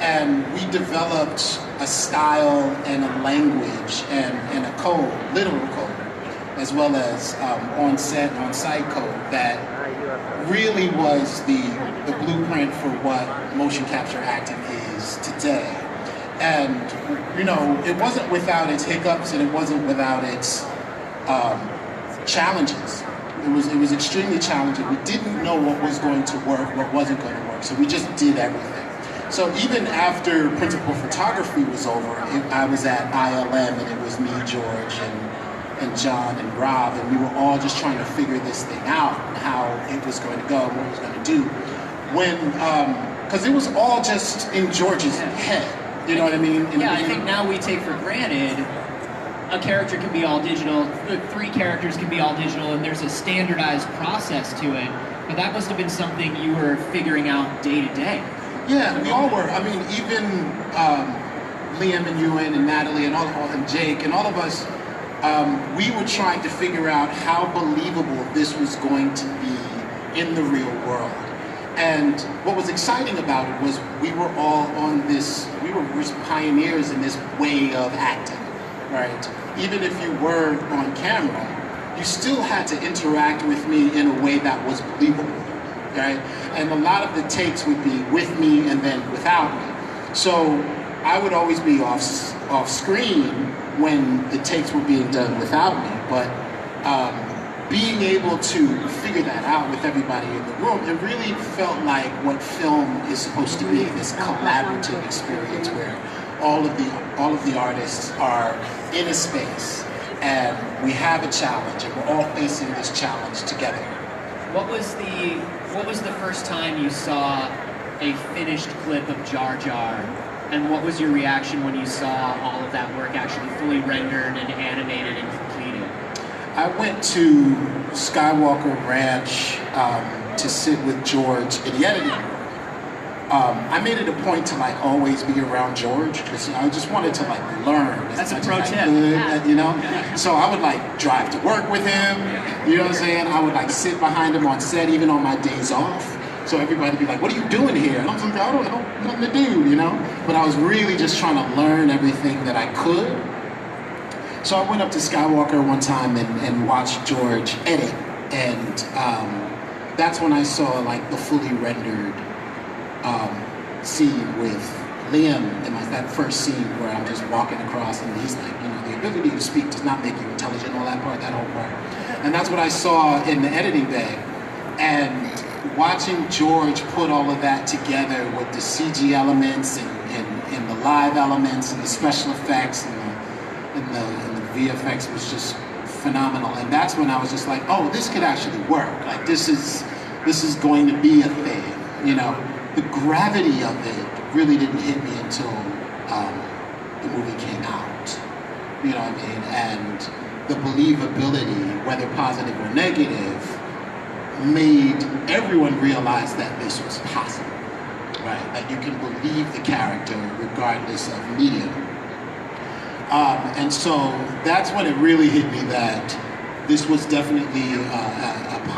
And we developed a style and a language and a code, literal code, as well as on-set and on-site code that really was the blueprint for what motion capture acting is today. And, you know, it wasn't without its hiccups and it wasn't without its challenges. It was extremely challenging. We didn't know what was going to work, what wasn't going to work, so we just did everything. So even after principal photography was over, I was at ILM and it was me, George, and John and Rob, and we were all just trying to figure this thing out, how it was going to go, what it was going to do. When, because it was all just in George's head, you know what I mean? Yeah, I think now we take for granted a character can be all digital, 3 characters can be all digital, and there's a standardized process to it, but that must have been something you were figuring out day to day. Yeah, we all were. I mean, even Liam and Ewan and Natalie and and Jake and all of us, we were trying to figure out how believable this was going to be in the real world. And what was exciting about it was we were all on this, we were pioneers in this way of acting, right? Even if you were on camera, you still had to interact with me in a way that was believable, right? And a lot of the takes would be with me and then without me. So I would always be off screen when the takes were being done without me, but being able to figure that out with everybody in the room, it really felt like what film is supposed to be, this collaborative experience where all of the artists are in a space and we have a challenge and we're all facing this challenge together. What was the first time you saw a finished clip of Jar Jar, and what was your reaction when you saw all of that work actually fully rendered and animated and completed? I went to Skywalker Ranch to sit with George in the editing room. I made it a point to like always be around George because I just wanted to like learn. That's a pro tip. You know? So I would like drive to work with him, you know what I'm saying? I would like sit behind him on set even on my days off. So everybody would be like, what are you doing here? And I was like, I don't know, nothing to do, you know? But I was really just trying to learn everything that I could. So I went up to Skywalker one time and watched George edit. And that's when I saw like the fully rendered scene with Liam in that first scene where I'm just walking across and he's like, you know, the ability to speak does not make you intelligent, all that part, that whole part. And that's what I saw in the editing bay. And watching George put all of that together with the CG elements and the live elements and the special effects and the VFX was just phenomenal. And that's when I was just like, oh, this could actually work. Like this is going to be a thing, you know. The gravity of it really didn't hit me until the movie came out, you know what I mean? And the believability, whether positive or negative, made everyone realize that this was possible, right? That you can believe the character regardless of medium. And so that's when it really hit me that this was definitely a